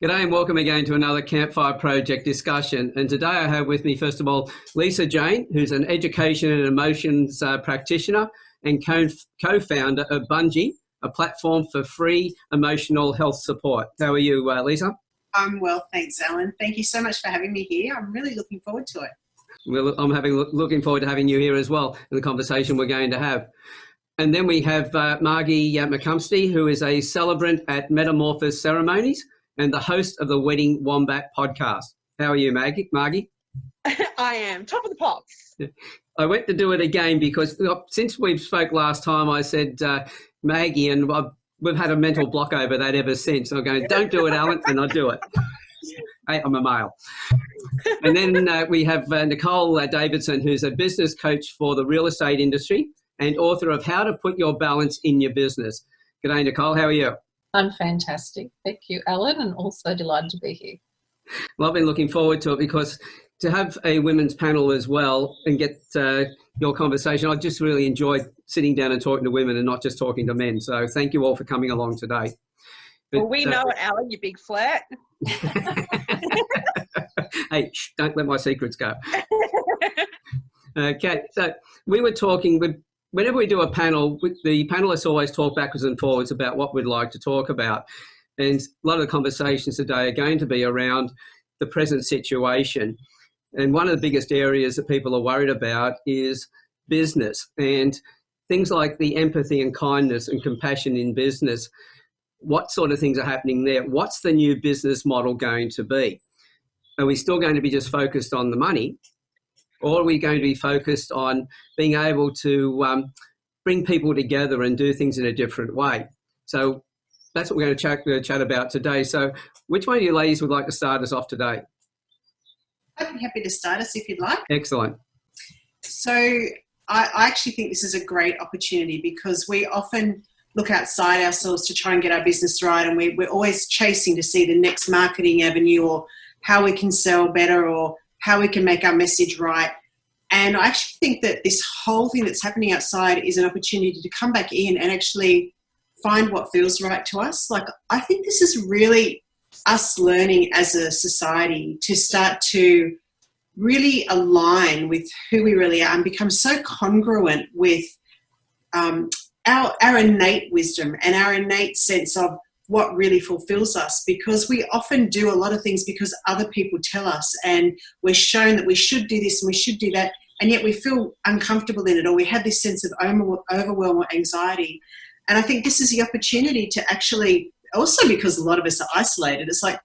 G'day and welcome again to another Campfire Project discussion. And today I have with me, first of all, Jayne, who's an education and emotions practitioner and co-founder of Bungie, a platform for free emotional health support. How are you, Lisa? I'm well, thanks, Alan. Thank you so much for having me here. I'm really looking forward to it. Well, I'm looking forward to having you here as well in the conversation we're going to have. And then we have Margie McCumstie, who is a celebrant at Metamorphosis Ceremonies and the host of the Wedding Wombat podcast. How are you, Margie? I am. Top of the pops. I went to do it again because since we spoke last time, I said Maggie, and we've had a mental block over that ever since. I'm going, don't do it, Alan, and I do it. Hey, I'm a male. And then we have Nicole Davidson, who's a business coach for the real estate industry and author of How to Put Your Balance in Your Business. G'day, Nicole. How are you? I'm fantastic. Thank you, Alan, and also delighted to be here. Well, I've been looking forward to it because to have a women's panel as well and get your conversation, I just really enjoyed sitting down and talking to women and not just talking to men. So thank you all for coming along today. But, well, we know it, Alan, you big flat. Hey, don't let my secrets go. Okay, so we were talking with. Whenever we do a panel, the panelists always talk backwards and forwards about what we'd like to talk about. And a lot of the conversations today are going to be around the present situation. And one of the biggest areas that people are worried about is business and things like the empathy and kindness and compassion in business. What sort of things are happening there? What's the new business model going to be? Are we still going to be just focused on the money? Or are we going to be focused on being able to bring people together and do things in a different way? So that's what we're going to chat about today. So which one of you ladies would like to start us off today? I'd be happy to start us if you'd like. Excellent. So I actually think this is a great opportunity because we often look outside ourselves to try and get our business right, and we're always chasing to see the next marketing avenue or how we can sell better or how we can make our message right. And I actually think that this whole thing that's happening outside is an opportunity to come back in and actually find what feels right to us. Like, I think this is really us learning as a society to start to really align with who we really are and become so congruent with our innate wisdom and our innate sense of what really fulfills us, because we often do a lot of things because other people tell us and we're shown that we should do this and we should do that, and yet we feel uncomfortable in it, or we have this sense of overwhelm or anxiety. And I think this is the opportunity to actually, also because a lot of us are isolated, it's like,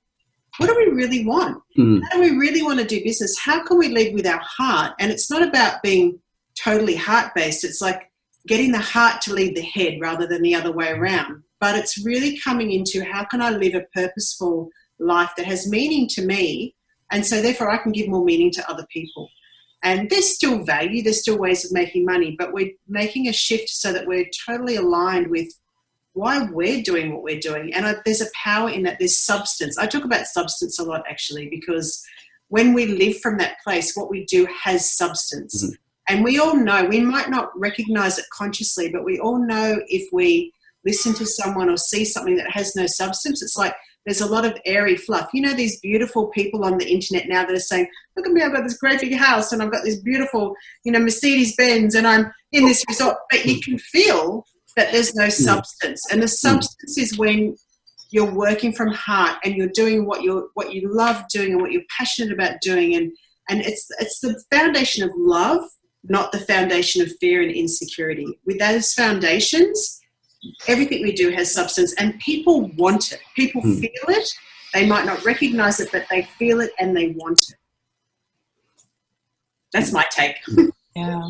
what do we really want? How do we really want to do business? How can we lead with our heart? And it's not about being totally heart-based. It's like getting the heart to lead the head rather than the other way around. But it's really coming into how can I live a purposeful life that has meaning to me, and so therefore I can give more meaning to other people. And there's still value, there's still ways of making money, but we're making a shift so that we're totally aligned with why we're doing what we're doing. And there's a power in that, there's substance. I talk about substance a lot actually, because when we live from that place, what we do has substance. Mm-hmm. And we all know, we might not recognize it consciously, but we all know if we listen to someone or see something that has no substance, it's like there's a lot of airy fluff. You know, these beautiful people on the internet now that are saying, look at me, I've got this great big house and I've got this beautiful, Mercedes Benz and I'm in this resort. But you can feel that there's no substance. And the substance is when you're working from heart and you're doing what you love doing and what you're passionate about doing. And it's the foundation of love, not the foundation of fear and insecurity. With those foundations, everything we do has substance, and people want it. People feel it. They might not recognize it, but they feel it and they want it. That's my take. Yeah.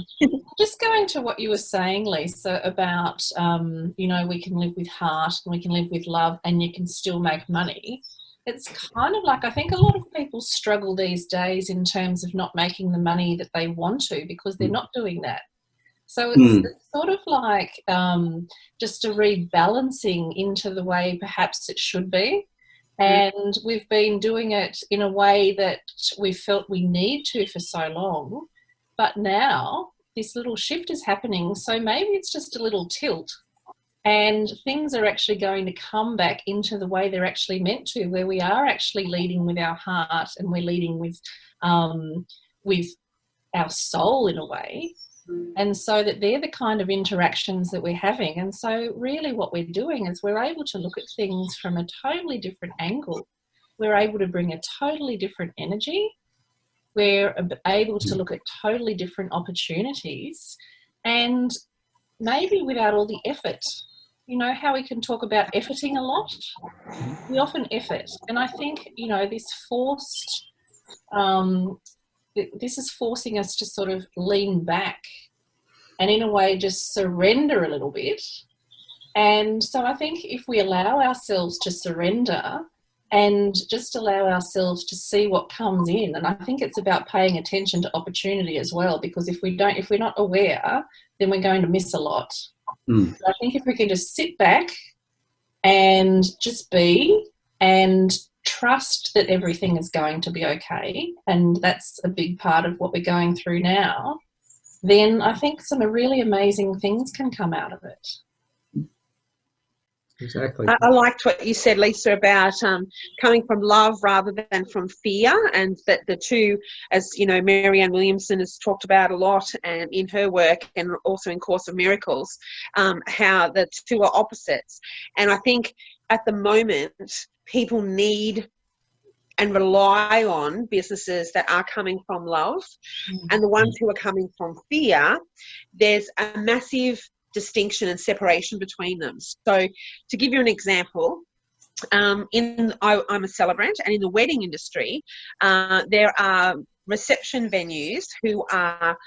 Just going to what you were saying, Lisa, about, we can live with heart and we can live with love and you can still make money. It's kind of like, I think a lot of people struggle these days in terms of not making the money that they want to because they're not doing that. So it's sort of like just a rebalancing into the way perhaps it should be. And we've been doing it in a way that we felt we need to for so long. But now this little shift is happening. So maybe it's just a little tilt and things are actually going to come back into the way they're actually meant to, where we are actually leading with our heart and we're leading with our soul in a way. And so that they're the kind of interactions that we're having. And so really what we're doing is we're able to look at things from a totally different angle. We're able to bring a totally different energy. We're able to look at totally different opportunities, and maybe without all the effort. You know how we can talk about efforting a lot? We often effort. And I think, you know, this is forcing us to sort of lean back and in a way just surrender a little bit. And so I think if we allow ourselves to surrender and just allow ourselves to see what comes in, and I think it's about paying attention to opportunity as well, because if we're not aware, then we're going to miss a lot. So I think if we can just sit back and just be and trust that everything is going to be okay, and that's a big part of what we're going through now, then I think some really amazing things can come out of it. Exactly. I liked what you said, Lisa, about coming from love rather than from fear, and that the two, as you know, Marianne Williamson has talked about a lot in her work and also in Course of Miracles, how the two are opposites. And I think at the moment people need and rely on businesses that are coming from love, and the ones who are coming from fear, there's a massive distinction and separation between them. So to give you an example, I'm a celebrant, and in the wedding industry there are reception venues who are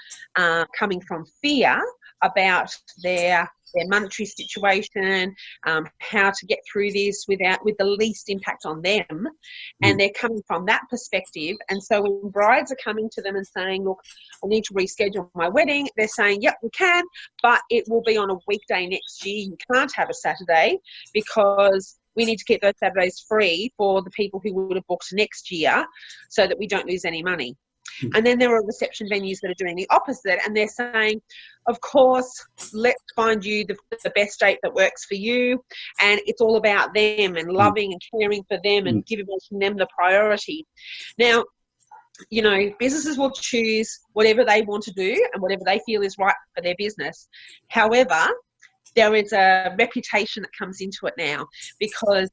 coming from fear about their monetary situation, how to get through this with the least impact on them, and they're coming from that perspective. And so when brides are coming to them and saying, look, I need to reschedule my wedding, they're saying, yep, we can, but it will be on a weekday next year. You can't have a Saturday because we need to keep those Saturdays free for the people who would have booked next year so that we don't lose any money. And then there are reception venues that are doing the opposite, and they're saying, of course, let's find you the best date that works for you, and it's all about them and loving and caring for them and giving them the priority. Now, you know, businesses will choose whatever they want to do and whatever they feel is right for their business. However, there is a reputation that comes into it now, because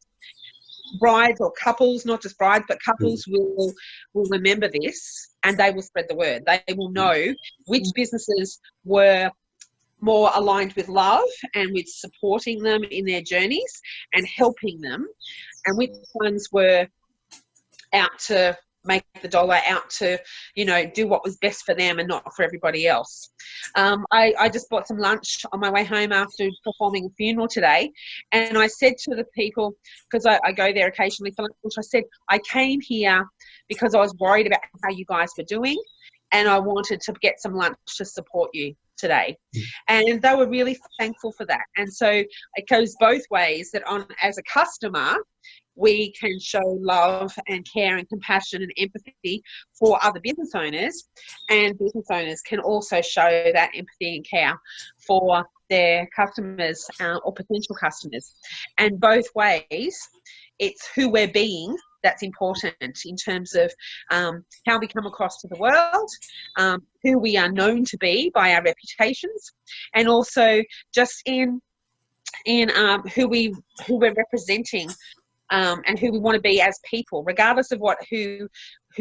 brides or couples, not just brides, but couples will remember this, and they will spread the word. They will know which businesses were more aligned with love and with supporting them in their journeys and helping them, and which ones were out to make the dollar, out to, you know, do what was best for them and not for everybody else. I just bought some lunch on my way home after performing a funeral today, and I said to the people, because I go there occasionally for lunch, I said, I came here because I was worried about how you guys were doing, and I wanted to get some lunch to support you today. And they were really thankful for that. And so it goes both ways, that as a customer, we can show love and care and compassion and empathy for other business owners, and business owners can also show that empathy and care for their customers or potential customers. And both ways, it's who we're being that's important in terms of how we come across to the world, who we are known to be by our reputations, and also just in who we're representing, and who we want to be as people, regardless of who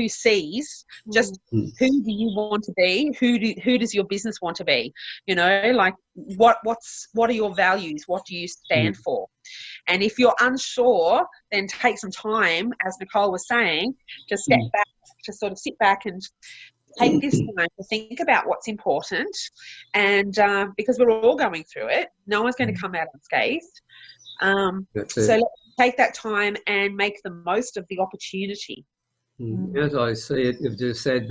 sees. Just who do you want to be? Who does your business want to be? You know, like what are your values? What do you stand for? And if you're unsure, then take some time, as Nicole was saying, to step back, to sort of sit back and take this time to think about what's important. And because we're all going through it, no one's going to come out unscathed. So let's take that time and make the most of the opportunity. As I see it, you've just said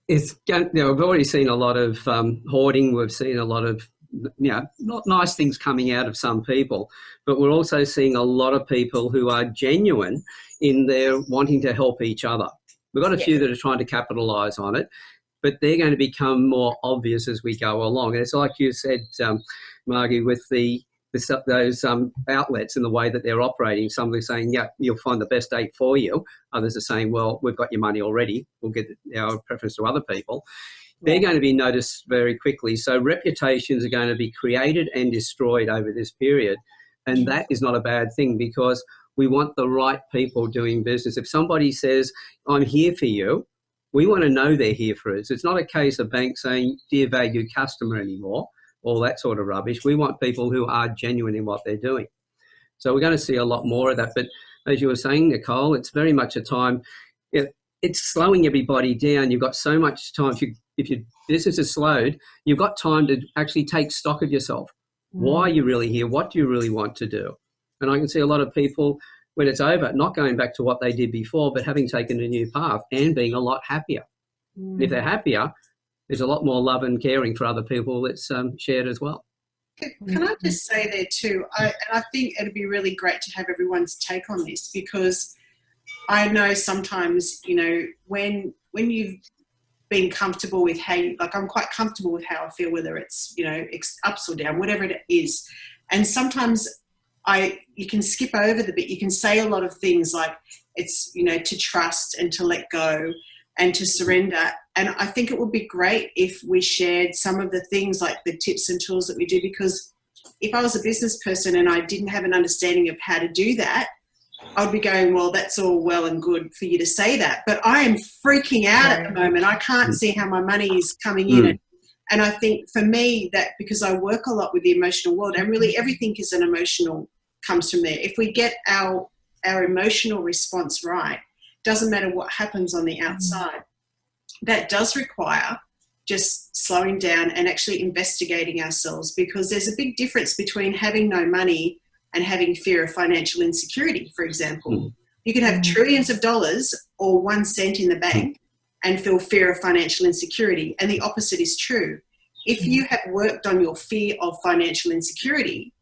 we've already seen a lot of hoarding. We've seen a lot of, not nice things coming out of some people, but we're also seeing a lot of people who are genuine in their wanting to help each other. We've got a few that are trying to capitalise on it, but they're going to become more obvious as we go along. And it's like you said, Margie, with the those outlets and the way that they're operating. Some are saying, yeah, you'll find the best date for you. Others are saying, well, we've got your money already. We'll get our preference to other people. They're going to be noticed very quickly. So reputations are going to be created and destroyed over this period. And that is not a bad thing, because we want the right people doing business. If somebody says, I'm here for you, we want to know they're here for us. It's not a case of banks saying, dear valued customer anymore, all that sort of rubbish. We want people who are genuine in what they're doing. So we're going to see a lot more of that. But as you were saying, Nicole, it's very much a time, it's slowing everybody down. You've got so much time. If your business is slowed, you've got time to actually take stock of yourself. Why are you really here? What do you really want to do? And I can see a lot of people, when it's over, not going back to what they did before, but having taken a new path and being a lot happier. And if they're happier, there's a lot more love and caring for other people that's shared as well. Can I just say there too, I think it'd be really great to have everyone's take on this, because I know sometimes, when you've been comfortable with how you, like I'm quite comfortable with how I feel, whether it's, ups or down, whatever it is. And sometimes you can skip over the bit. You can say a lot of things like it's, to trust and to let go and to surrender. And I think it would be great if we shared some of the things, like the tips and tools that we do, because if I was a business person and I didn't have an understanding of how to do that, I'd be going, well, that's all well and good for you to say that, but I am freaking out at the moment. I can't see how my money is coming in. And I think for me, that because I work a lot with the emotional world, and really everything is an emotional, comes from there. If we get our emotional response right, doesn't matter what happens on the outside. That does require just slowing down and actually investigating ourselves, because there's a big difference between having no money and having fear of financial insecurity, for example. You could have trillions of dollars or 1 cent in the bank and feel fear of financial insecurity. And the opposite is true. If you have worked on your fear of financial insecurity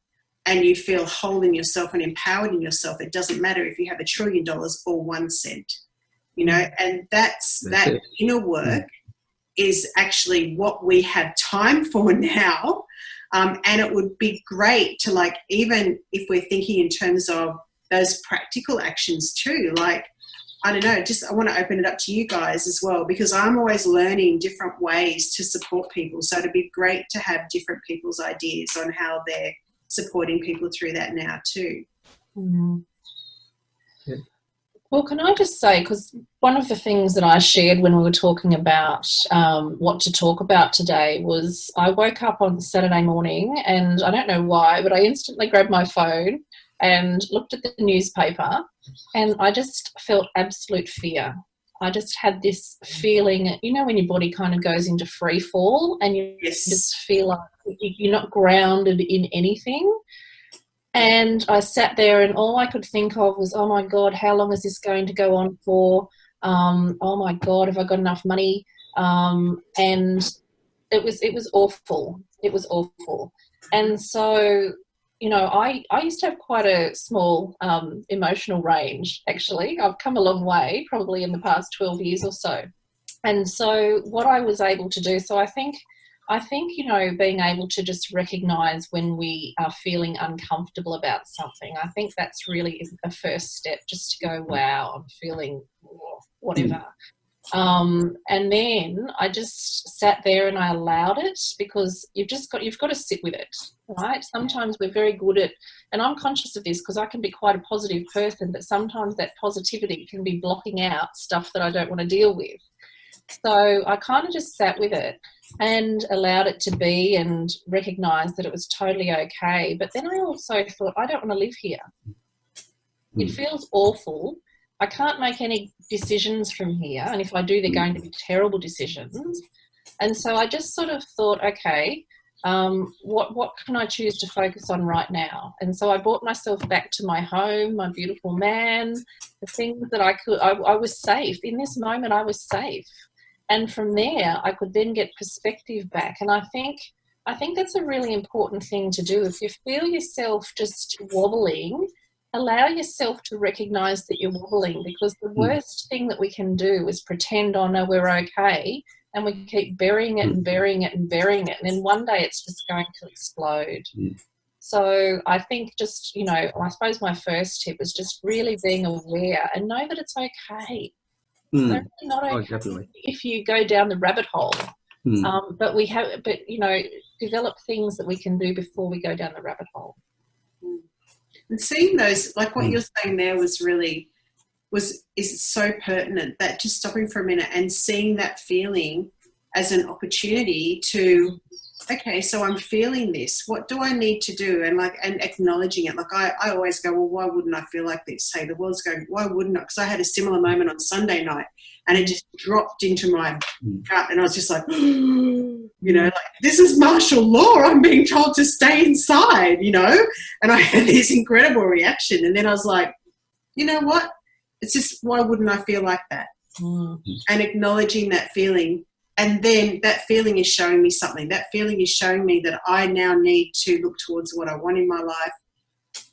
and you feel whole in yourself and empowered in yourself, it doesn't matter if you have $1 trillion or 1 cent, and that's that it. Inner work is actually what we have time for now. And it would be great to, like, even if we're thinking in terms of those practical actions too, like, I don't know, I want to open it up to you guys as well, because I'm always learning different ways to support people. So it'd be great to have different people's ideas on how they're supporting people through that now too. Well, can I just say, because one of the things that I shared when we were talking about what to talk about today was I woke up on Saturday morning, and I don't know why, but I instantly grabbed my phone and looked at the newspaper, and I just felt absolute fear. I just had this feeling, when your body kind of goes into free fall and you just feel like you're not grounded in anything. And I sat there, and all I could think of was, oh, my God, how long is this going to go on for? Oh, my God, have I got enough money? And it was awful. It was awful. And so, I used to have quite a small emotional range, actually. I've come a long way, probably in the past 12 years or so. And so what I was able to do, so I think, being able to just recognise when we are feeling uncomfortable about something, I think that's really a first step, just to go, wow, I'm feeling whatever. And then I just sat there and I allowed it, because you've got to sit with it, right? Sometimes we're very good at, and I'm conscious of this because I can be quite a positive person, but sometimes that positivity can be blocking out stuff that I don't want to deal with. So I kind of just sat with it and allowed it to be, and recognised that it was totally okay. But then I also thought, I don't want to live here. It feels awful. I can't make any decisions from here, and if I do, they're going to be terrible decisions. And so I just sort of thought, okay, what can I choose to focus on right now? And so I brought myself back to my home, my beautiful man, the things that I was safe. In this moment, I was safe. And from there, I could then get perspective back. And I think that's a really important thing to do. If you feel yourself just wobbling, allow yourself to recognise that you're wobbling, because the worst thing that we can do is pretend, oh no, we're okay, and we keep burying it and burying it and burying it, and then one day it's just going to explode. So I think just, you know, I suppose my first tip is just really being aware and know that it's okay. They're really not okay definitely. if you go down the rabbit hole. But you know, develop things that we can do before we go down the rabbit hole. And seeing those, like what you're saying there is so pertinent, that just stopping for a minute and seeing that feeling as an opportunity to, okay, so I'm feeling this. What do I need to do? And acknowledging it. Like I always go, well, why wouldn't I feel like this? Hey, the world's going, why wouldn't I? Because I had a similar moment on Sunday night, and it just dropped into my gut, and I was just like, you know, like, this is martial law. I'm being told to stay inside, you know. And I had this incredible reaction, and then I was like, you know what? It's just, why wouldn't I feel like that? And acknowledging that feeling. And then that feeling is showing me something. That feeling is showing me that I now need to look towards what I want in my life,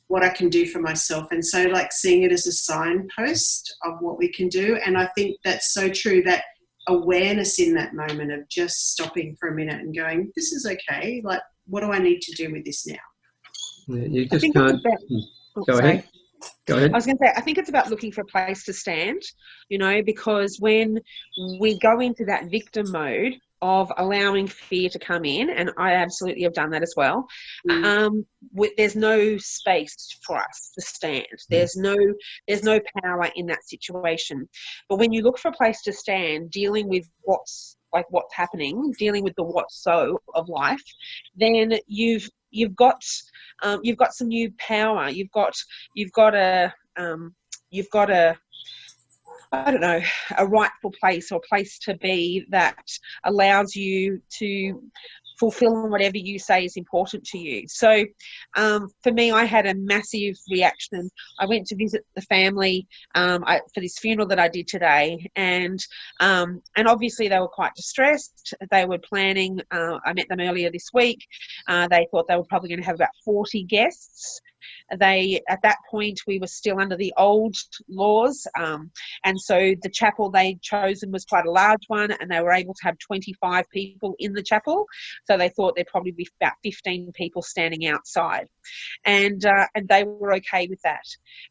what I can do for myself. And so, like, seeing it as a signpost of what we can do. And I think that's so true, that awareness in that moment of just stopping for a minute and going, this is okay. Like, what do I need to do with this now? Yeah, you just can't. Go ahead. Go ahead. I was going to say, I think it's about looking for a place to stand, you know, because when we go into that victim mode of allowing fear to come in, and I absolutely have done that as well, there's no space for us to stand. There's no power in that situation. But when you look for a place to stand, dealing with what's happening, dealing with the what's so of life, then you've got some new power. You've got a I don't know, a rightful place or place to be that allows you to fulfill whatever you say is important to you. So for me, I had a massive reaction. I went to visit the family for this funeral that I did today, and obviously they were quite distressed. They were planning, I met them earlier this week, they thought they were probably going to have about 40 guests. At that point, we were still under the old laws, and so the chapel they'd chosen was quite a large one, and they were able to have 25 people in the chapel. So they thought there'd probably be about 15 people standing outside, and they were okay with that.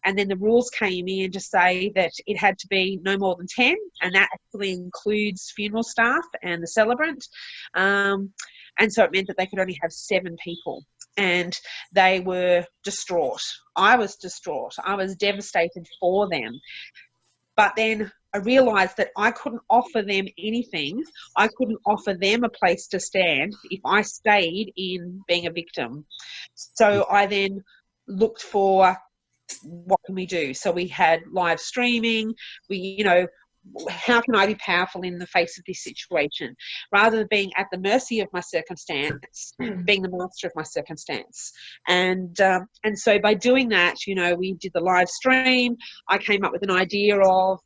And then the rules came in to say that it had to be no more than 10, and that actually includes funeral staff and the celebrant. And so it meant that they could only have 7 people. And they were distraught. I was distraught. I was devastated for them. But then I realised that I couldn't offer them anything. I couldn't offer them a place to stand if I stayed in being a victim. So I then looked for, what can we do? So we had live streaming. How can I be powerful in the face of this situation? Rather than being at the mercy of my circumstance, being the master of my circumstance. And so by doing that, we did the live stream. I came up with an idea of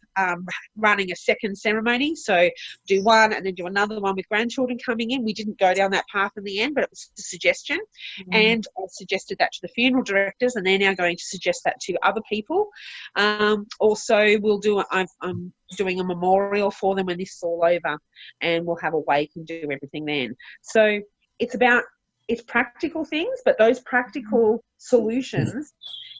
running a second ceremony. So do one and then do another one with grandchildren coming in. We didn't go down that path in the end, but it was a suggestion. And I suggested that to the funeral directors, and they're now going to suggest that to other people. Also, I'm doing a memorial for them when this is all over, and we'll have a wake and do everything then. So it's practical things, but those practical solutions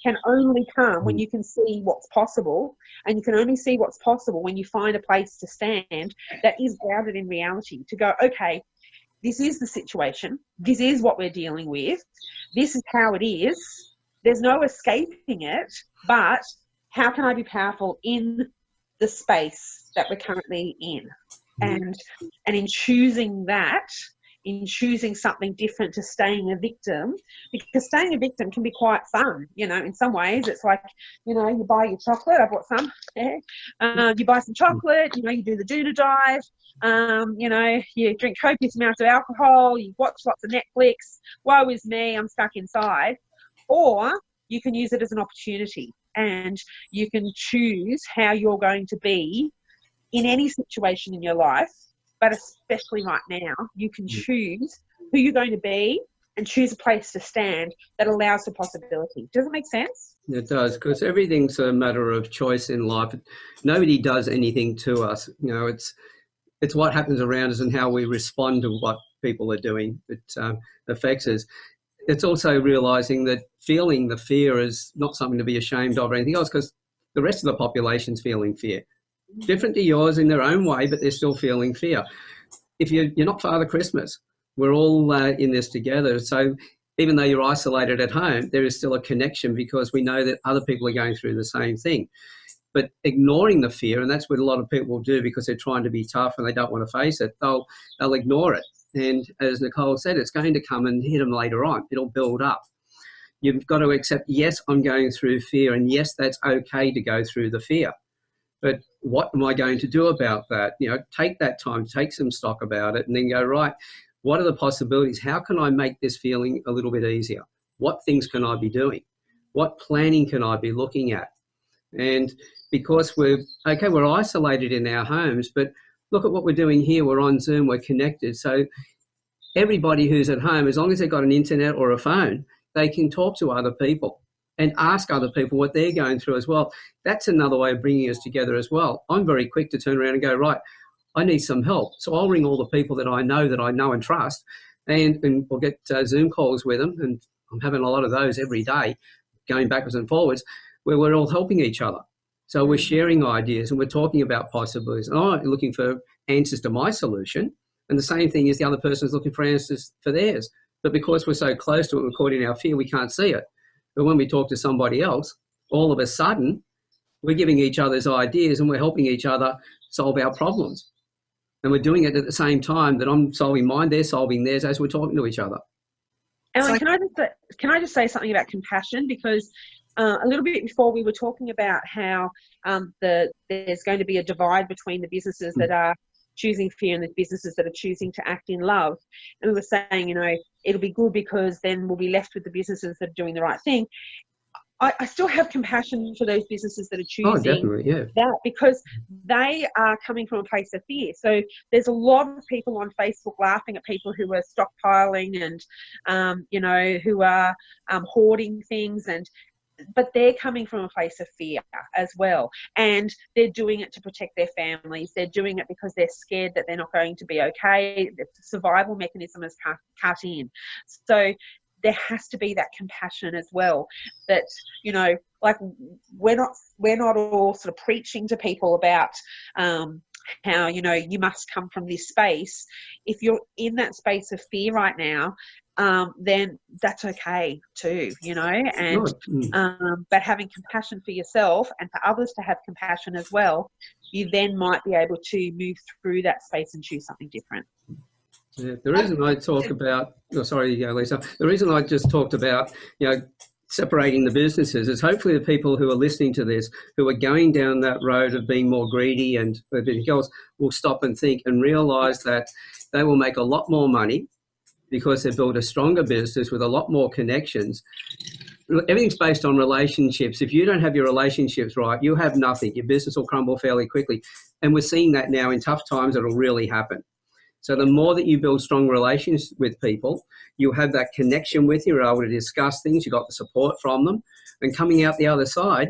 can only come when you can see what's possible, and you can only see what's possible when you find a place to stand that is grounded in reality, to go, okay, this is the situation, this is what we're dealing with, this is how it is, there's no escaping it, but how can I be powerful in the space that we're currently in? And in choosing that, in choosing something different to staying a victim, because staying a victim can be quite fun, in some ways. It's like, you buy your chocolate, I bought some, you buy some chocolate, you do the doodle dive, you drink copious amounts of alcohol, you watch lots of Netflix, woe is me, I'm stuck inside. Or you can use it as an opportunity, and you can choose how you're going to be in any situation in your life, but especially right now, you can choose who you're going to be and choose a place to stand that allows for possibility. Does it make sense? It does, because everything's a matter of choice in life. Nobody does anything to us. It's what happens around us and how we respond to what people are doing that affects us. it's also realising that feeling the fear is not something to be ashamed of or anything else, because the rest of the population's feeling fear. Different to yours in their own way, but they're still feeling fear. If you're not Father Christmas, we're all in this together. So even though you're isolated at home, there is still a connection because we know that other people are going through the same thing. But ignoring the fear, and that's what a lot of people do because they're trying to be tough and they don't want to face it, they'll ignore it. And as Nicole said, it's going to come and hit them later on. It'll build up. You've got to accept, yes, I'm going through fear, and yes, that's okay to go through the fear. But what am I going to do about that? You know, take that time, take some stock about it, and then go, right, what are the possibilities? How can I make this feeling a little bit easier? What things can I be doing? What planning can I be looking at? And because we're isolated in our homes, but look at what we're doing here. We're on Zoom, we're connected. So everybody who's at home, as long as they've got an internet or a phone, they can talk to other people and ask other people what they're going through as well. That's another way of bringing us together as well. I'm very quick to turn around and go, right, I need some help. So I'll ring all the people that I know and trust, and we'll get Zoom calls with them. And I'm having a lot of those every day, going backwards and forwards, where we're all helping each other. So we're sharing ideas and we're talking about possibilities. And I'm looking for answers to my solution. And the same thing is the other person is looking for answers for theirs. But because we're so close to it, we're caught in our fear, we can't see it. But when we talk to somebody else, all of a sudden, we're giving each other's ideas and we're helping each other solve our problems. And we're doing it at the same time that I'm solving mine, they're solving theirs as we're talking to each other. Ellen, can I just say something about compassion? Because a little bit before we were talking about how there's going to be a divide between the businesses that are choosing fear and the businesses that are choosing to act in love. And we were saying, you know, it'll be good because then we'll be left with the businesses that are doing the right thing. I still have compassion for those businesses that are choosing that, because they are coming from a place of fear. So there's a lot of people on Facebook laughing at people who are stockpiling and, you know, who are hoarding things, but they're coming from a place of fear as well. And they're doing it to protect their families. They're doing it because they're scared that they're not going to be okay. The survival mechanism is cut in. So there has to be that compassion as well, that, you know, like we're not all sort of preaching to people about how, you know, you must come from this space. If you're in that space of fear right now, then that's okay too, you know, and but having compassion for yourself and for others to have compassion as well, you then might be able to move through that space and choose something different. Yeah, the reason I talk about, Lisa, the reason I just talked about, you know, separating the businesses is hopefully the people who are listening to this, who are going down that road of being more greedy and everything else, will stop and think and realise that they will make a lot more money because they've built a stronger business with a lot more connections. Everything's based on relationships. If you don't have your relationships right, you have nothing. Your business will crumble fairly quickly. And we're seeing that now in tough times. It'll really happen. So the more that you build strong relations with people, you have that connection with you, you're able to discuss things, you've got the support from them, and coming out the other side,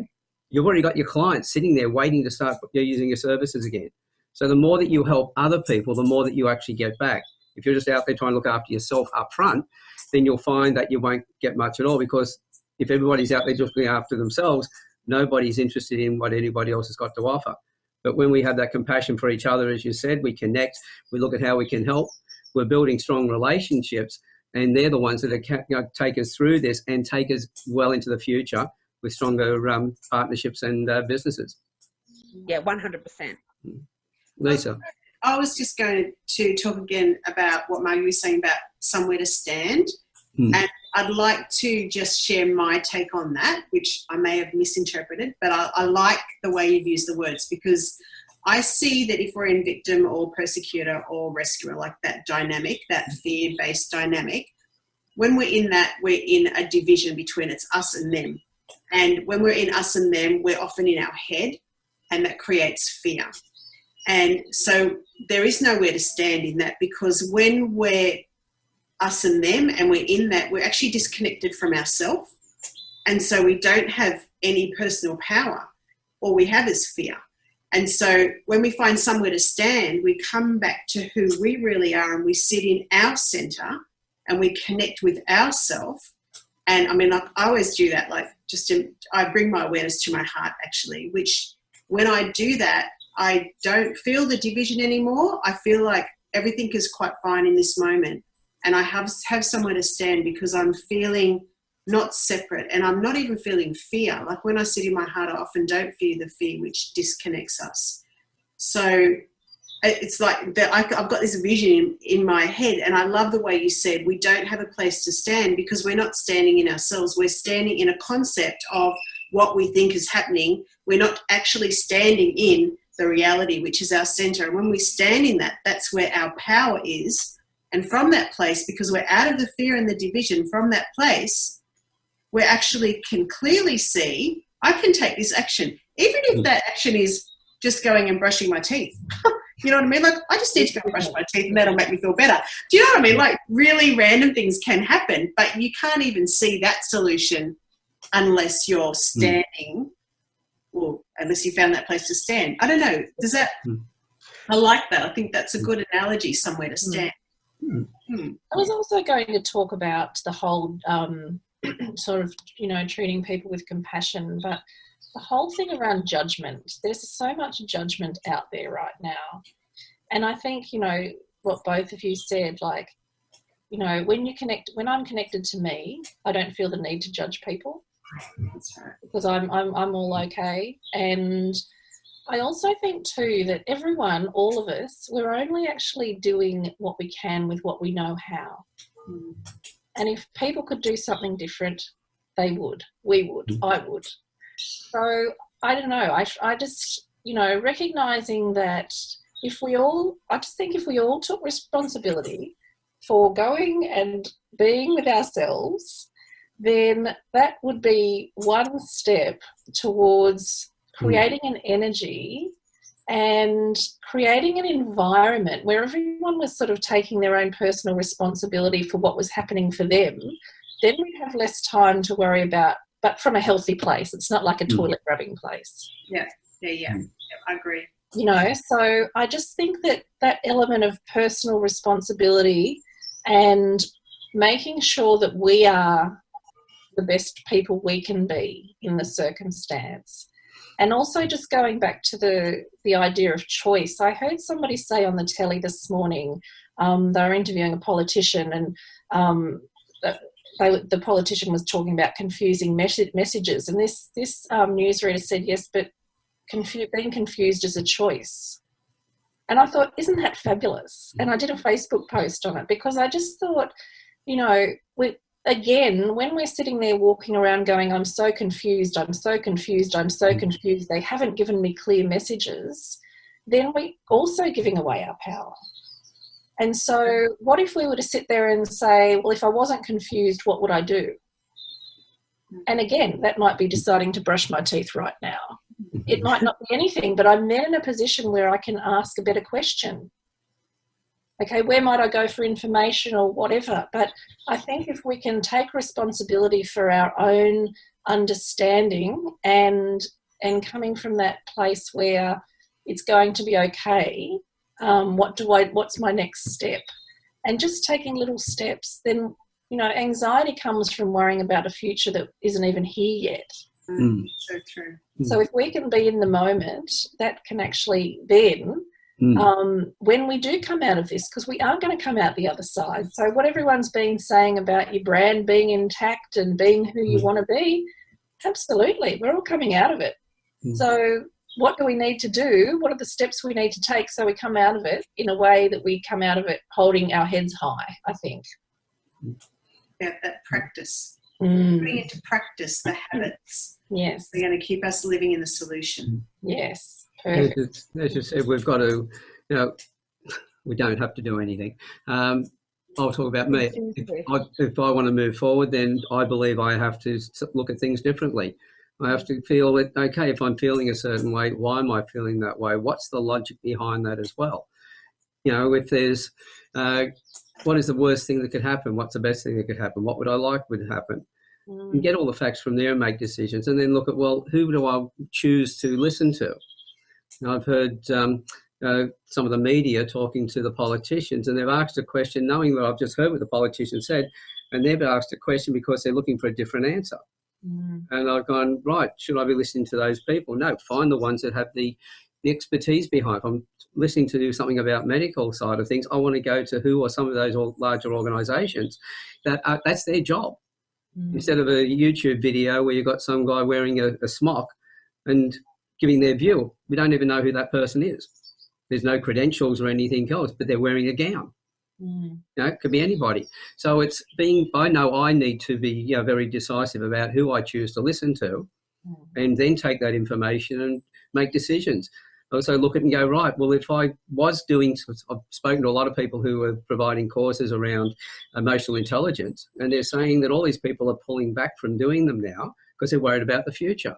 you've already got your clients sitting there waiting to start using your services again. So the more that you help other people, the more that you actually get back. If you're just out there trying to look after yourself up front, then you'll find that you won't get much at all, because if everybody's out there just looking after themselves, nobody's interested in what anybody else has got to offer. But when we have that compassion for each other, as you said, we connect, we look at how we can help, we're building strong relationships, and they're the ones that are, take us through this and take us well into the future with stronger partnerships and businesses. Yeah, 100%. Lisa. I was just going to talk again about what Margie was saying about somewhere to stand. And I'd like to just share my take on that, which I may have misinterpreted, but I like the way you've used the words, because I see that if we're in victim or persecutor or rescuer, like that dynamic, that fear-based dynamic, when we're in that, we're in a division between it's us and them. And when we're in us and them, we're often in our head, and that creates fear. And so there is nowhere to stand in that, because when we're us and them and we're in that, we're actually disconnected from ourselves. And so we don't have any personal power. All we have is fear. And so when we find somewhere to stand, we come back to who we really are and we sit in our center and we connect with ourselves. And I mean, I always do that, like I bring my awareness to my heart, actually, which when I do that, I don't feel the division anymore. I feel like everything is quite fine in this moment. And I have somewhere to stand because I'm feeling not separate, and I'm not even feeling fear. Like when I sit in my heart, I often don't feel the fear, which disconnects us. So it's like that. I've got this vision in my head, and I love the way you said we don't have a place to stand because we're not standing in ourselves. We're standing in a concept of what we think is happening. We're not actually standing in the reality, which is our center. And when we stand in that, that's where our power is. And from that place, because we're out of the fear and the division, from that place, we actually can clearly see, I can take this action, even if that action is just going and brushing my teeth. You know what I mean? Like, I just need to go brush my teeth and that'll make me feel better. Do you know what I mean? Like, really random things can happen, but you can't even see that solution unless you're standing, or unless you found that place to stand. I don't know. Does that, I like that. I think that's a good analogy, somewhere to stand. I was also going to talk about the whole sort of, you know, treating people with compassion, but the whole thing around judgment. There's so much judgment out there right now. And I think, you know, what both of you said, like, you know, when I'm connected to me, I don't feel the need to judge people. That's right. Because I'm all okay. And I also think too that everyone, all of us, we're only actually doing what we can with what we know how. And if people could do something different, they would. We would. I would. So I don't know. I just, you know, recognising that I just think if we all took responsibility for going and being with ourselves, then that would be one step towards creating an energy and creating an environment where everyone was sort of taking their own personal responsibility for what was happening for them. Then we'd have less time to worry about, but from a healthy place. It's not like a toilet rubbing place. Yeah, I agree. You know, so I just think that element of personal responsibility and making sure that we are the best people we can be in the circumstance. And also just going back to the idea of choice. I heard somebody say on the telly this morning, they were interviewing a politician, and the politician was talking about confusing messages. And this newsreader said, yes, but being confused is a choice. And I thought, isn't that fabulous? And I did a Facebook post on it because I just thought, you know, again, when we're sitting there walking around going, I'm so confused, I'm so confused, I'm so confused, they haven't given me clear messages, then we're also giving away our power. And so what if we were to sit there and say, well, if I wasn't confused, what would I do? And again, that might be deciding to brush my teeth right now. It might not be anything, but I'm then in a position where I can ask a better question. Okay, where might I go for information or whatever? But I think if we can take responsibility for our own understanding and coming from that place where it's going to be okay, what's my next step? And just taking little steps, then, you know, anxiety comes from worrying about a future that isn't even here yet. So true. So if we can be in the moment, that can actually then, when we do come out of this, because we are going to come out the other side. So what everyone's been saying about your brand being intact and being who you want to be, absolutely, we're all coming out of it. So what do we need to do? What are the steps we need to take so we come out of it in a way that we come out of it holding our heads high, I think. Yeah, that practice. Putting into practice the habits. Yes. They're going to keep us living in the solution. Yes. Perfect. As you said, we've got to, you know, we don't have to do anything. I'll talk about me. If I want to move forward, then I believe I have to look at things differently. I have to feel that, okay, if I'm feeling a certain way, why am I feeling that way? What's the logic behind that as well? You know, if there's, what is the worst thing that could happen? What's the best thing that could happen? What would I like would happen? And get all the facts from there and make decisions, and then look at, well, who do I choose to listen to? And I've heard some of the media talking to the politicians, and they've asked a question knowing what I've just heard what the politician said, and they've asked a question because they're looking for a different answer. And I've gone, right, should I be listening to those people? No, find the ones that have the expertise behind. If I'm listening to something about medical side of things, I want to go to who are some of those larger organisations that's their job. Instead of a YouTube video where you've got some guy wearing a smock and giving their view. We don't even know who that person is. There's no credentials or anything else, but they're wearing a gown. You know, it could be anybody. So I know I need to be very decisive about who I choose to listen to, and then take that information and make decisions. Also look at it and go, right, well, if I was I've spoken to a lot of people who are providing courses around emotional intelligence, and they're saying that all these people are pulling back from doing them now because they're worried about the future.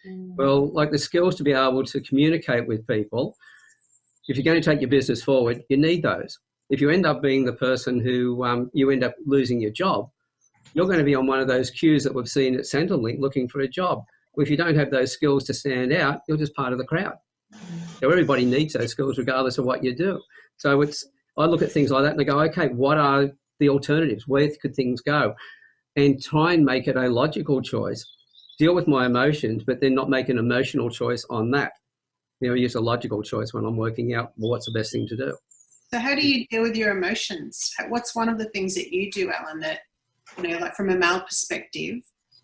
Well, like the skills to be able to communicate with people, if you're going to take your business forward, you need those. If you end up being the person who you end up losing your job, you're going to be on one of those queues that we've seen at Centrelink looking for a job. Well, if you don't have those skills to stand out, you're just part of the crowd. So everybody needs those skills regardless of what you do. So I look at things like that and I go, okay, what are the alternatives? Where could things go? And try and make it a logical choice. Deal with my emotions, but then not make an emotional choice on that. Use a logical choice when I'm working out what's the best thing to do. So how do you deal with your emotions? What's one of the things that you do, Alan, that, like from a male perspective,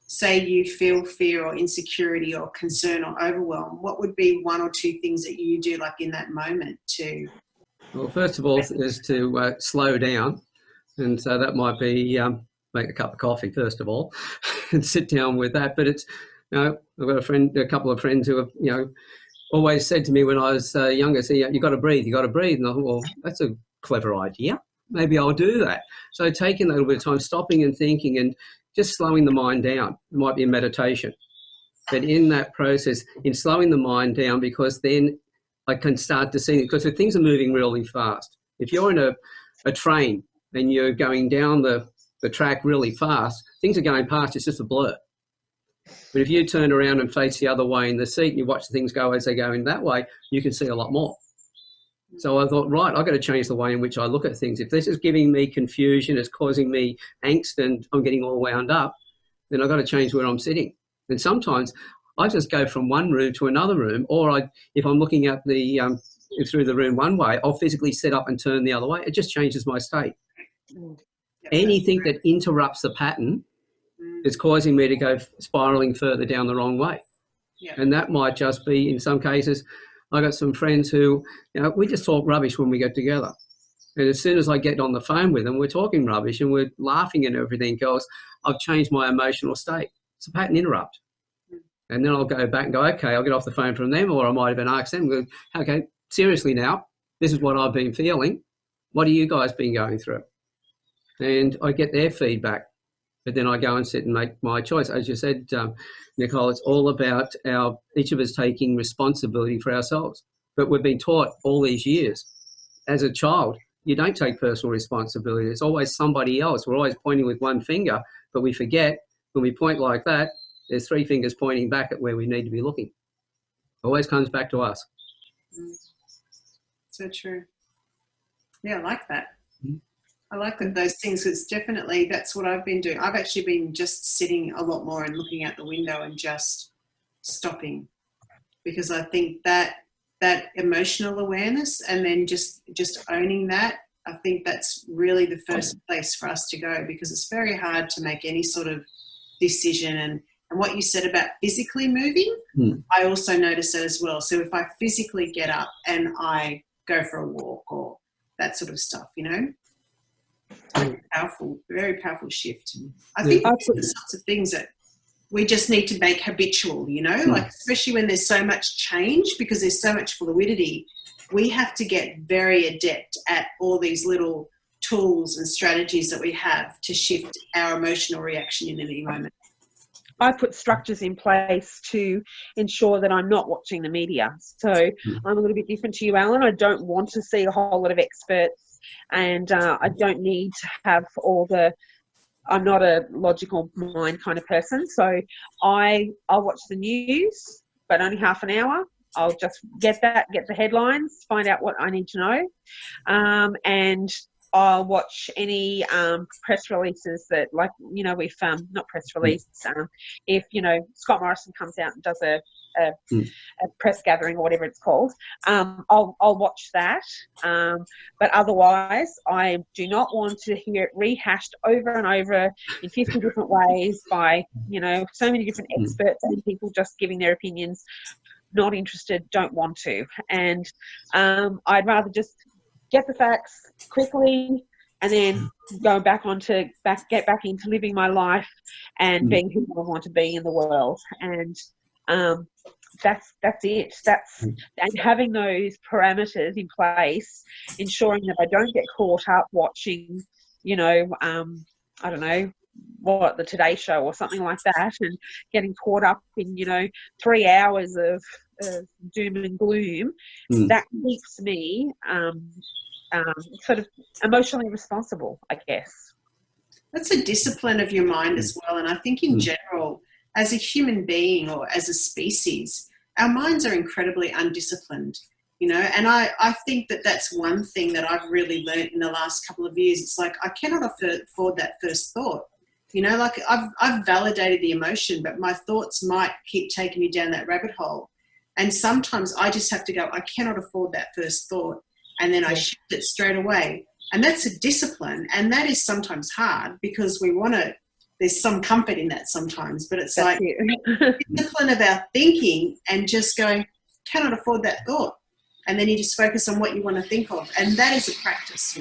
say you feel fear or insecurity or concern or overwhelm, what would be one or two things that you do like in that moment to... Well, first of all is to slow down. And so that might be make a cup of coffee, first of all, and sit down with that. But it's, I've got a couple of friends who have, always said to me when I was younger, you got to breathe, you got to breathe. And I thought, well, that's a clever idea. Maybe I'll do that. So taking a little bit of time, stopping and thinking and just slowing the mind down. It might be a meditation. But in that process, in slowing the mind down, because then I can start to see it, because if things are moving really fast. If you're in a train and you're going down the track really fast, things are going past, it's just a blur. But if you turn around and face the other way in the seat and you watch the things go as they go in that way, you can see a lot more. So I thought, right, I've got to change the way in which I look at things. If this is giving me confusion, it's causing me angst and I'm getting all wound up, then I've got to change where I'm sitting. And sometimes I just go from one room to another room, or if I'm looking at through the room one way, I'll physically sit up and turn the other way. It just changes my state. Anything that interrupts the pattern is causing me to go spiraling further down the wrong way. And that might just be, in some cases, I got some friends who, we just talk rubbish when we get together. And as soon as I get on the phone with them, we're talking rubbish and we're laughing and everything else. I've changed my emotional state. It's a pattern interrupt. And then I'll go back and go, okay, I'll get off the phone from them, or I might even ask them, go, okay, seriously now, this is what I've been feeling. What have you guys been going through? And I get their feedback. But then I go and sit and make my choice. As you said, Nicole, it's all about each of us taking responsibility for ourselves. But we've been taught all these years, as a child, you don't take personal responsibility. It's always somebody else. We're always pointing with one finger, but we forget when we point like that, there's three fingers pointing back at where we need to be looking. It always comes back to us. So true. Yeah, I like that. I like those things. It's definitely, that's what I've been doing. I've actually been just sitting a lot more and looking out the window and just stopping, because I think that emotional awareness and then just owning that, I think that's really the first place for us to go, because it's very hard to make any sort of decision. And what you said about physically moving, I also notice that as well. So if I physically get up and I go for a walk or that sort of stuff, very powerful shift. I think those are the sorts of things that we just need to make habitual, like especially when there's so much change, because there's so much fluidity, we have to get very adept at all these little tools and strategies that we have to shift our emotional reaction in any moment. I put structures in place to ensure that I'm not watching the media. So I'm a little bit different to you, Alan. I don't want to see a whole lot of experts, and I don't need to have I'm not a logical mind kind of person. So I'll watch the news, but only half an hour. I'll just get the headlines, find out what I need to know, and I'll watch any press releases that, like, if not press release, if Scott Morrison comes out and does a press gathering or whatever it's called, I'll watch that. But otherwise, I do not want to hear it rehashed over and over in 50 different ways by so many different experts and people just giving their opinions. Not interested, don't want to. And I'd rather just get the facts quickly and then get back into living my life and being who I want to be in the world. And that's it. And having those parameters in place, ensuring that I don't get caught up watching, I don't know, what, the Today Show or something like that, and getting caught up in 3 hours of doom and gloom. That keeps me sort of emotionally responsible, I guess. That's a discipline of your mind as well. And I think in general, as a human being or as a species, our minds are incredibly undisciplined, and I think that that's one thing that I've really learned in the last couple of years. It's like I cannot afford that first thought. Like I've validated the emotion, but my thoughts might keep taking me down that rabbit hole. And sometimes I just have to go, I cannot afford that first thought. And then I shift it straight away. And that's a discipline. And that is sometimes hard because there's some comfort in that sometimes, but it's that's like discipline of our thinking and just going, cannot afford that thought. And then you just focus on what you want to think of. And that is a practice,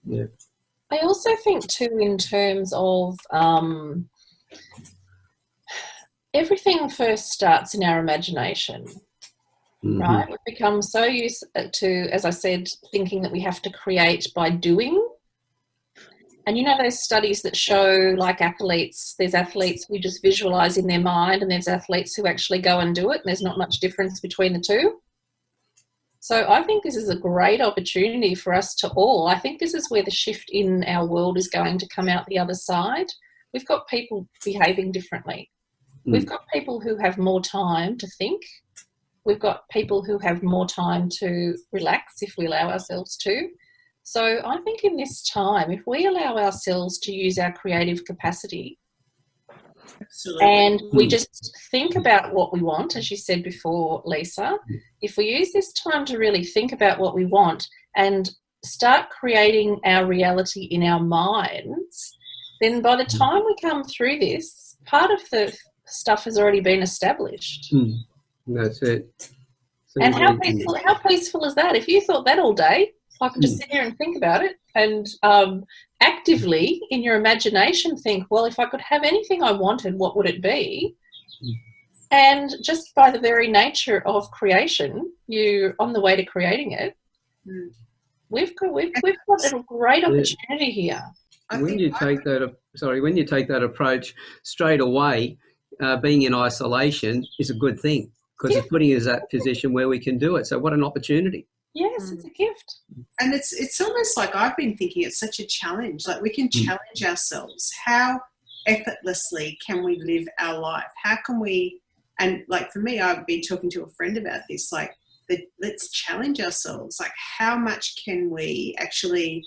Yeah. I also think too, in terms of everything first starts in our imagination, right? We've become so used to, as I said, thinking that we have to create by doing. And those studies that show, like, athletes, there's athletes who just visualise in their mind, and there's athletes who actually go and do it, and there's not much difference between the two. So I think this is a great opportunity for us to all. I think this is where the shift in our world is going to come out the other side. We've got people behaving differently. We've got people who have more time to think. We've got people who have more time to relax if we allow ourselves to. So I think in this time, if we allow ourselves to use our creative capacity, absolutely, and we just think about what we want, as you said before, Lisa, if we use this time to really think about what we want and start creating our reality in our minds, then by the time we come through this, part of the stuff has already been established. That's it. So and how peaceful is that? If you thought that all day, I could just sit here and think about it and actively in your imagination think, well, if I could have anything I wanted, what would it be? And just by the very nature of creation, you're on the way to creating it. We've got a great opportunity here. When you take that approach straight away, being in isolation is a good thing because it's putting us in that position where we can do it. So what an opportunity. Yes, it's a gift. And it's almost like I've been thinking it's such a challenge. Like we can challenge ourselves. How effortlessly can we live our life? How can we, and like for me, I've been talking to a friend about this, like let's challenge ourselves. Like how much can we actually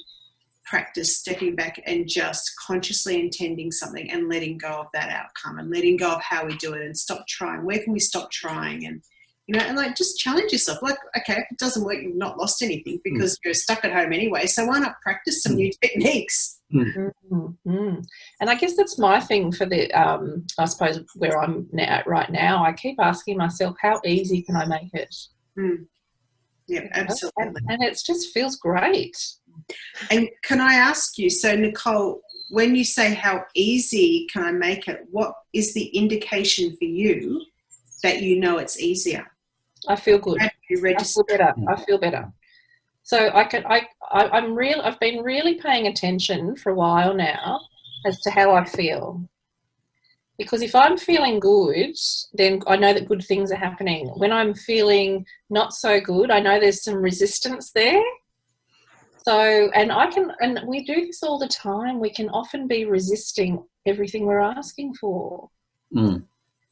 practice stepping back and just consciously intending something and letting go of that outcome and letting go of how we do it and stop trying. Where can we stop trying? And and like just challenge yourself. Like, okay, if it doesn't work, you've not lost anything because you're stuck at home anyway. So why not practice some new techniques? And I guess that's my thing for the, I suppose where I'm right now, I keep asking myself, how easy can I make it? Yeah, absolutely. And it just feels great. And can I ask you, so Nicole, when you say how easy can I make it, what is the indication for you that it's easier? I feel good. I feel better. So I've been really paying attention for a while now as to how I feel. Because if I'm feeling good, then I know that good things are happening. When I'm feeling not so good, I know there's some resistance there. So, and we do this all the time. We can often be resisting everything we're asking for.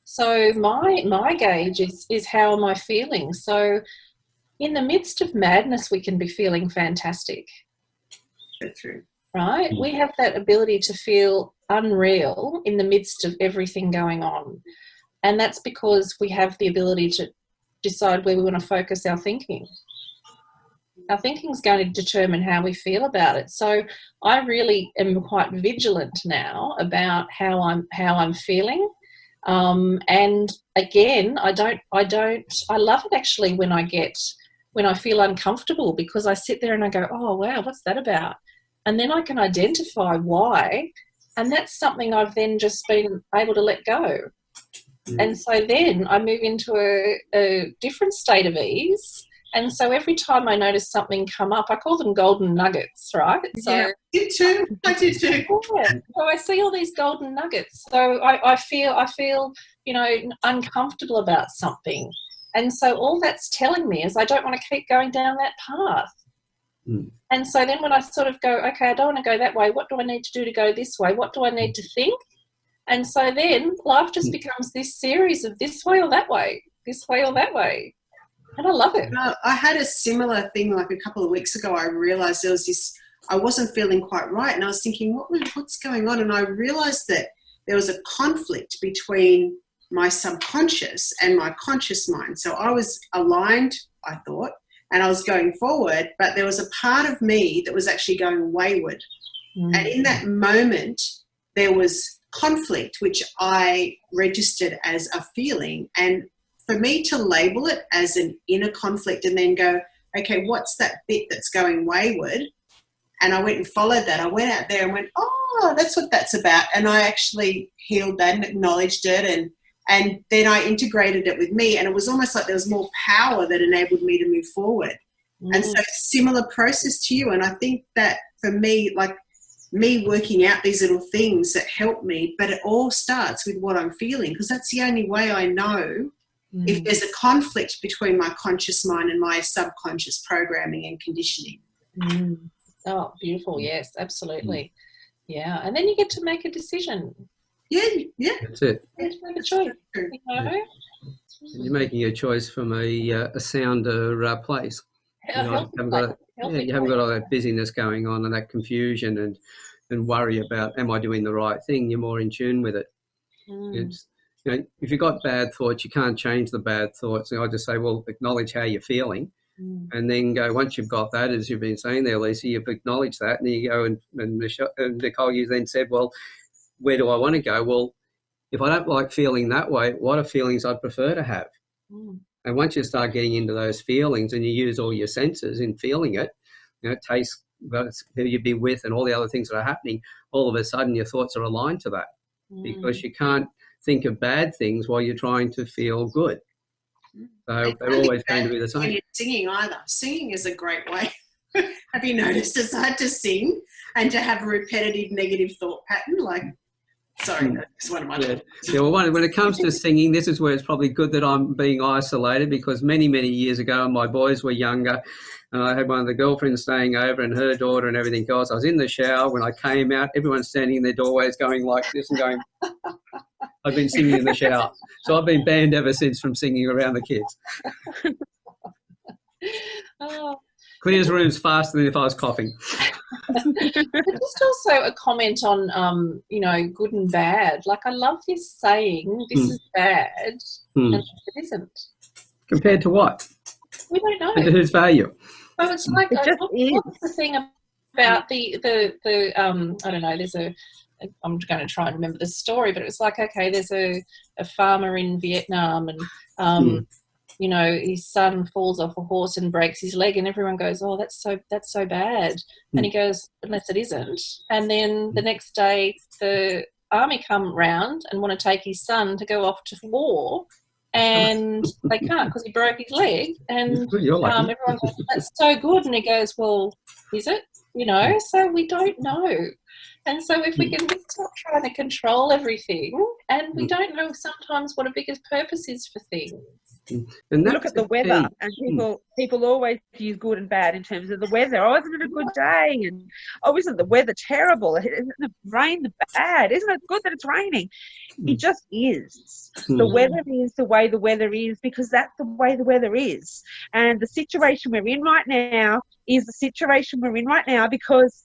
So my gauge is how am I feeling? So in the midst of madness, we can be feeling fantastic. That's true. Right? We have that ability to feel unreal in the midst of everything going on. And that's because we have the ability to decide where we want to focus our thinking. Our thinking is going to determine how we feel about it. So I really am quite vigilant now about how I'm feeling. And again, I love it actually when I feel uncomfortable, because I sit there and I go, oh wow, what's that about? And then I can identify why, and that's something I've then just been able to let go. And so then I move into a different state of ease. And so every time I notice something come up, I call them golden nuggets, right? So, yeah, I did too. Yeah. So I see all these golden nuggets. So I feel, uncomfortable about something. And so all that's telling me is I don't want to keep going down that path. And so then when I sort of go, okay, I don't want to go that way. What do I need to do to go this way? What do I need to think? And so then life just becomes this series of this way or that way, this way or that way. And I love it. I had a similar thing like a couple of weeks ago. I realised there was this, I wasn't feeling quite right. And I was thinking, what's going on? And I realised that there was a conflict between my subconscious and my conscious mind. So I was aligned, I thought, and I was going forward, but there was a part of me that was actually going wayward. And in that moment, there was conflict, which I registered as a feeling. And for me to label it as an inner conflict and then go, okay, what's that bit that's going wayward? And I went and followed that. I went out there and went, oh, that's what that's about. And I actually healed that and acknowledged it. And then I integrated it with me. And it was almost like there was more power that enabled me to move forward. And so similar process to you. And I think that for me, like me working out these little things that help me, but it all starts with what I'm feeling, because that's the only way I know if there's a conflict between my conscious mind and my subconscious programming and conditioning. Oh, beautiful. Yes, absolutely. Yeah. And then you get to make a decision. Yeah. That's it. You get to make a choice. You know? You're making a choice from a sounder place. You haven't got all that busyness going on and that confusion and worry about, am I doing the right thing? You're more in tune with it. It's, if you've got bad thoughts, you can't change the bad thoughts. And I just say, well, acknowledge how you're feeling. And then go, once you've got that, as you've been saying there, Lisa, you've acknowledged that. And then you go and Nicole, you then said, well, where do I want to go? Well, if I don't like feeling that way, what are feelings I'd prefer to have? And once you start getting into those feelings and you use all your senses in feeling it, taste, who you've been with and all the other things that are happening, all of a sudden your thoughts are aligned to that because you can't think of bad things while you're trying to feel good. So they're always going to be the same. When you're singing either. Singing is a great way. Have you noticed it's hard to sing and to have a repetitive negative thought pattern? Like, sorry, that's one of my thoughts. Well, when it comes to singing, this is where it's probably good that I'm being isolated, because many, many years ago, my boys were younger, and I had one of the girlfriends staying over and her daughter and everything else. I was in the shower. When I came out, everyone's standing in their doorways going like this and going, I've been singing in the shower. So I've been banned ever since from singing around the kids. Clears rooms faster than if I was coughing. Just also a comment on, good and bad. Like, I love this saying, this is bad, and it isn't. Compared to what? We don't know. And to whose value? So it's like, what's the thing about the I don't know, there's I'm going to try and remember the story, but it was like, okay, there's a farmer in Vietnam and, his son falls off a horse and breaks his leg, and everyone goes, oh, that's so bad. And he goes, unless it isn't. And then the next day the army come round and want to take his son to go off to war, and they can't because he broke his leg. And everyone goes, that's so good. And he goes, well, is it? So we don't know. And so if we can stop trying to control everything, and we don't know sometimes what a bigger purpose is for things. And Look at the weather, and people always use good and bad in terms of the weather. Oh, isn't it a good day? And oh, isn't the weather terrible? Isn't the rain bad? Isn't it good that it's raining? It just is. The weather is the way the weather is because that's the way the weather is. And the situation we're in right now is the situation we're in right now because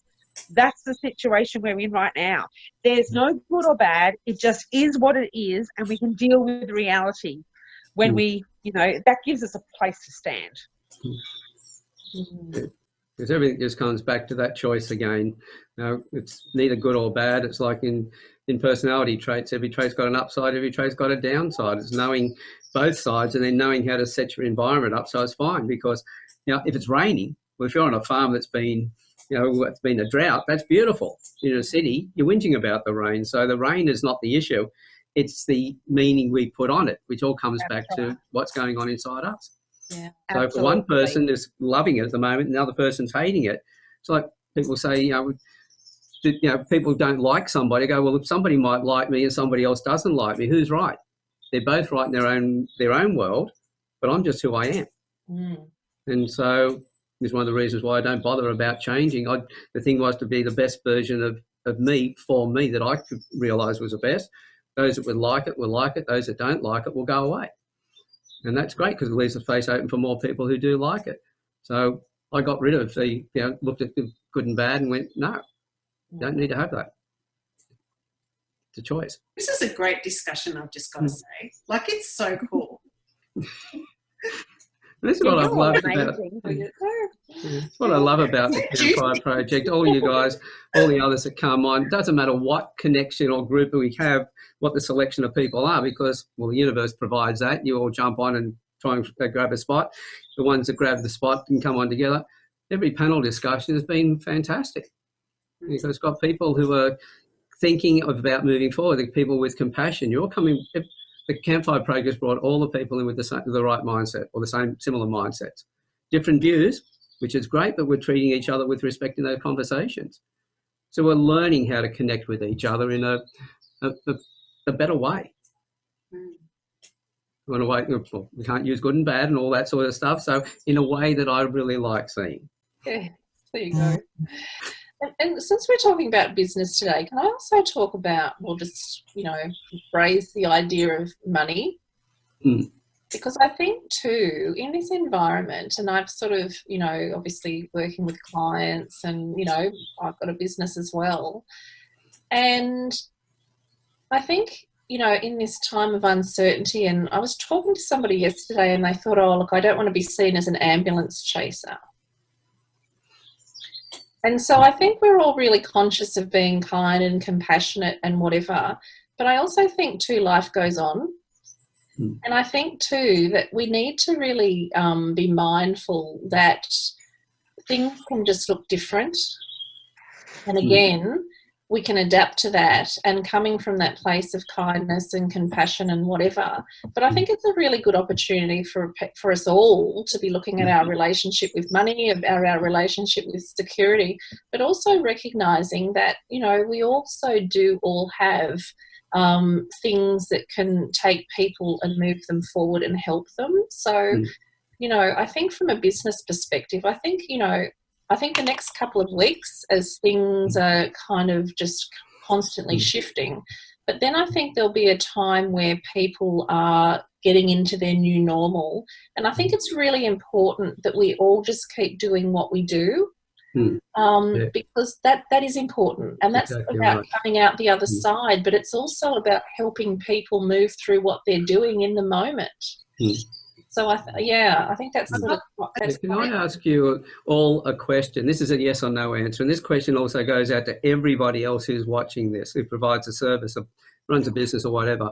that's the situation we're in right now. There's no good or bad. It just is what it is, and we can deal with reality when we, that gives us a place to stand. Because everything just comes back to that choice again. It's neither good or bad. It's like in personality traits, every trait's got an upside, every trait's got a downside. It's knowing both sides and then knowing how to set your environment up so it's fine. Because, if it's raining, well, if you're on a farm that's been, it's been a drought, that's beautiful. In a city, you're whinging about the rain. So the rain is not the issue. It's the meaning we put on it, which all comes back to what's going on inside us. Yeah, so if one person is loving it at the moment, and the other person's hating it, it's like people say, people don't like somebody. I go, well, if somebody might like me and somebody else doesn't like me, who's right? They're both right in their own world, but I'm just who I am. And so it's one of the reasons why I don't bother about changing. The thing was to be the best version of me for me that I could realise was the best. Those that would like it will like it. Those that don't like it will go away. And that's great because it leaves the space open for more people who do like it. So I got rid of looked at the good and bad and went, no, don't need to have that. It's a choice. This is a great discussion, I've just got to say. Like, it's so cool. This is what I've loved about it. It's what I love about the Campfire Project. All you guys, all the others that come on, it doesn't matter what connection or group we have, what the selection of people are, because, well, the universe provides that. You all jump on and try and grab a spot. The ones that grab the spot can come on together. Every panel discussion has been fantastic. Because it's got people who are thinking about moving forward, the people with compassion. You're coming... The Campfire Project brought all the people in with the right mindset or the same similar mindsets. Different views, which is great, but we're treating each other with respect in those conversations. So we're learning how to connect with each other in a better way. In a way, well, we can't use good and bad and all that sort of stuff. So in a way that I really like seeing. Yeah, there you go. And since we're talking about business today, can I also talk about, raise the idea of money? Because I think too, in this environment, and I've sort of, obviously working with clients and, I've got a business as well. And I think, in this time of uncertainty, and I was talking to somebody yesterday and they thought, oh, look, I don't want to be seen as an ambulance chaser. And so I think we're all really conscious of being kind and compassionate and whatever. But I also think, too, life goes on. And I think, too, that we need to really be mindful that things can just look different. And again, we can adapt to that and coming from that place of kindness and compassion and whatever. But I think it's a really good opportunity for us all to be looking at our relationship with money, our relationship with security, but also recognising that, we also do all have things that can take people and move them forward and help them. So, I think from a business perspective, I think the next couple of weeks as things are kind of just constantly shifting, but then I think there'll be a time where people are getting into their new normal. And I think it's really important that we all just keep doing what we do because that is important. And that's exactly about coming out the other side, but it's also about helping people move through what they're doing in the moment. So, I think that's sort of what that's. Can I ask you all a question? This is a yes or no answer. And this question also goes out to everybody else who's watching this, who provides a service, or runs a business or whatever.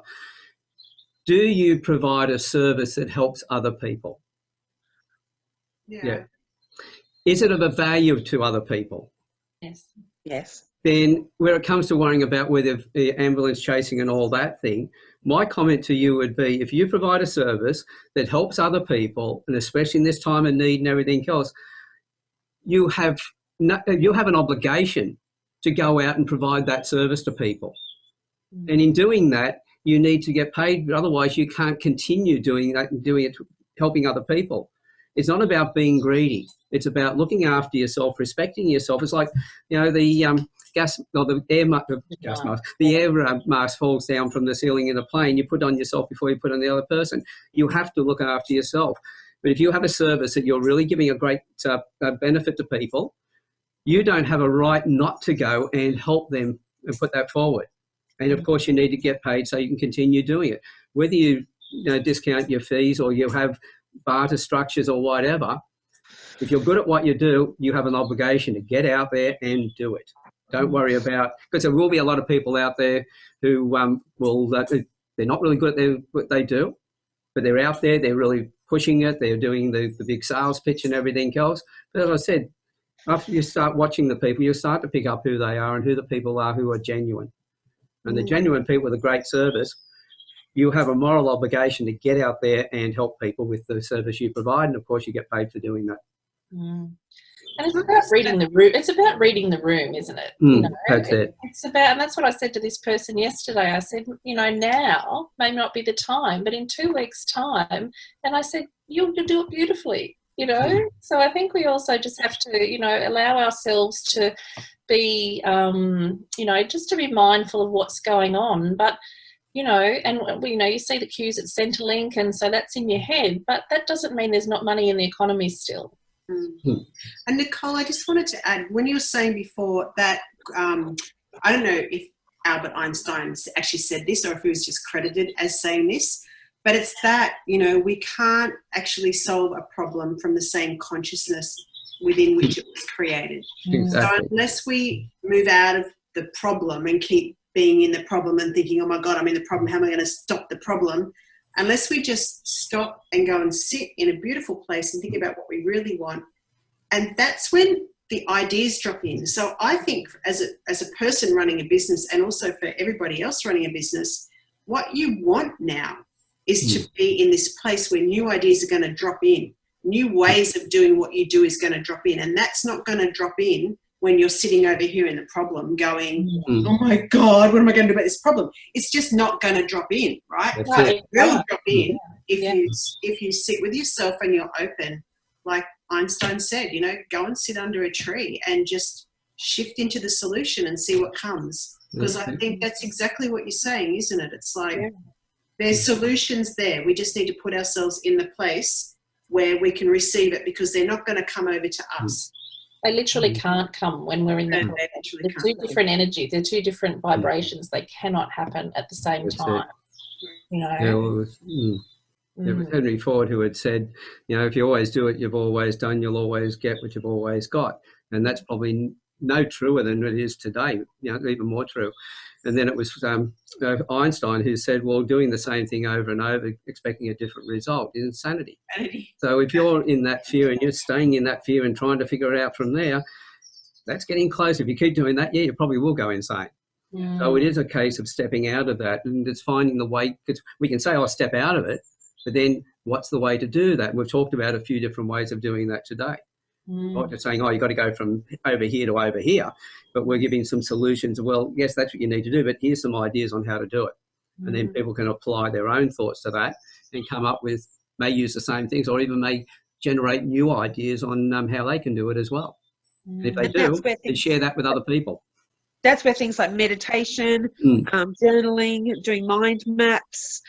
Do you provide a service that helps other people? Yeah. Is it of a value to other people? Yes. Yes. Then where it comes to worrying about whether the ambulance chasing and all that thing, my comment to you would be, if you provide a service that helps other people, and especially in this time of need and everything else, you have an obligation to go out and provide that service to people. And in doing that, you need to get paid, but otherwise you can't continue doing that and doing it, helping other people. It's not about being greedy. It's about looking after yourself, respecting yourself. It's like, you know, the gas or the air mask, the air mask falls down from the ceiling in a plane. You put it on yourself before you put it on the other person. You have to look after yourself. But if you have a service that you're really giving a great benefit to people, you don't have a right not to go and help them and put that forward. And of course, you need to get paid so you can continue doing it. Whether you discount your fees or you have barter structures or whatever, if you're good at what you do, you have an obligation to get out there and do it. Don't worry about, because there will be a lot of people out there who they're not really good at what they do, but they're out there, they're really pushing it, they're doing the big sales pitch and everything else. But as I said, after you start watching the people, you start to pick up who they are and who the people are who are genuine. And the genuine people with a great service, you have a moral obligation to get out there and help people with the service you provide, and of course you get paid for doing that. And it's about reading the room. It's about reading the room, isn't it? You know? That's it. It's about, and that's what I said to this person yesterday. I said, you know, now may not be the time, but in 2 weeks' time, and I said, you'll do it beautifully. You know, so I think we also just have to, you know, allow ourselves to be, you know, just to be mindful of what's going on. But, you know, and, you know, you see the queues at Centrelink, and so that's in your head, but that doesn't mean there's not money in the economy still. And Nicole, I just wanted to add, when you were saying before that, I don't know if Albert Einstein actually said this or if he was just credited as saying this, but it's that, you know, we can't actually solve a problem from the same consciousness within which it was created. Exactly. So unless we move out of the problem and keep being in the problem and thinking, oh my God, I'm in the problem, how am I going to stop the problem? Unless we just stop and go and sit in a beautiful place and think about what we really want. And that's when the ideas drop in. So I think as a person running a business, and also for everybody else running a business, what you want now is to be in this place where new ideas are going to drop in. New ways of doing what you do is going to drop in. And that's not going to drop in when you're sitting over here in the problem going, oh my God, what am I going to do about this problem? It's just not going to drop in, right? It will drop in if you sit with yourself and you're open. Like Einstein said, you know, go and sit under a tree and just shift into the solution and see what comes. Because I think that's exactly what you're saying, isn't it? It's like there's solutions there. We just need to put ourselves in the place where we can receive it, because they're not going to come over to us. They literally can't come when we're in the problem. They're two different energies. They're two different vibrations. They cannot happen at the same time. You know. Yeah, well, it was Henry Ford who had said, you know, if you always do what you've always done, you'll always get what you've always got. And that's probably no truer than it is today, you know, even more true. And then it was Einstein who said, well, doing the same thing over and over, expecting a different result is insanity. So if you're in that fear and you're staying in that fear and trying to figure it out from there, that's getting close. If you keep doing that, you probably will go insane. So it is a case of stepping out of that, and it's finding the way, because we can say, oh, step out of it, but then what's the way to do that? We've talked about a few different ways of doing that today. Not just saying, oh, you've got to go from over here to over here, but we're giving some solutions. Well, yes, that's what you need to do, but here's some ideas on how to do it. And then people can apply their own thoughts to that and come up with, may use the same things, or even may generate new ideas on how they can do it as well. And if they do, then share that with other people. That's where things like meditation, journaling, doing mind maps,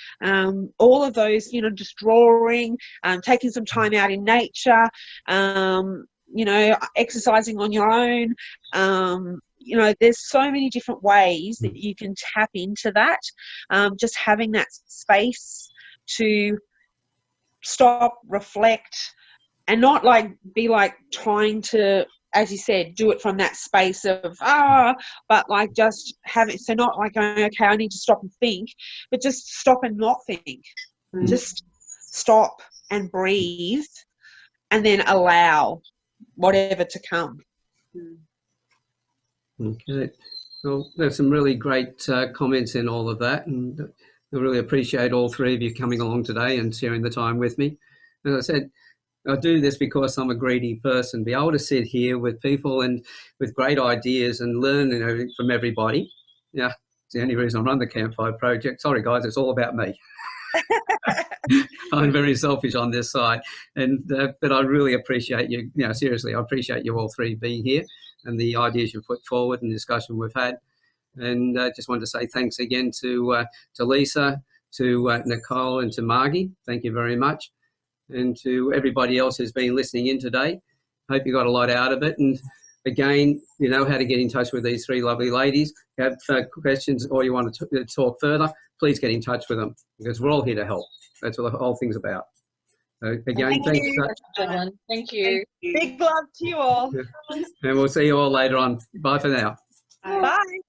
all of those, you know, just drawing, taking some time out in nature, you know, exercising on your own. You know, there's so many different ways that you can tap into that. Just having that space to stop, reflect, and not like be like trying to, as you said, do it from that space of, but like just have it. So not like going, okay, I need to stop and think, but just stop and not think. Just stop and breathe, and then allow whatever to come. Okay. Well, there's some really great comments in all of that, and I really appreciate all three of you coming along today and sharing the time with me. As I said, I do this because I'm a greedy person. Be able to sit here with people and with great ideas and learn, you know, from everybody. Yeah, It's the only reason I run the Campfire Project. Sorry, guys, it's all about me. I'm very selfish on this side, but I really appreciate you. Seriously, I appreciate you all three being here and the ideas you've put forward and the discussion we've had. And just wanted to say thanks again to Lisa, to Nicole, and to Margie. Thank you very much, and to everybody else who's been listening in today. Hope you got a lot out of it. And again, you know how to get in touch with these three lovely ladies. If you have questions or you want to talk further, please get in touch with them, because we're all here to help. That's what the whole thing's about. So again, thanks. Thank you. Big love to you all. And we'll see you all later on. Bye for now. Bye.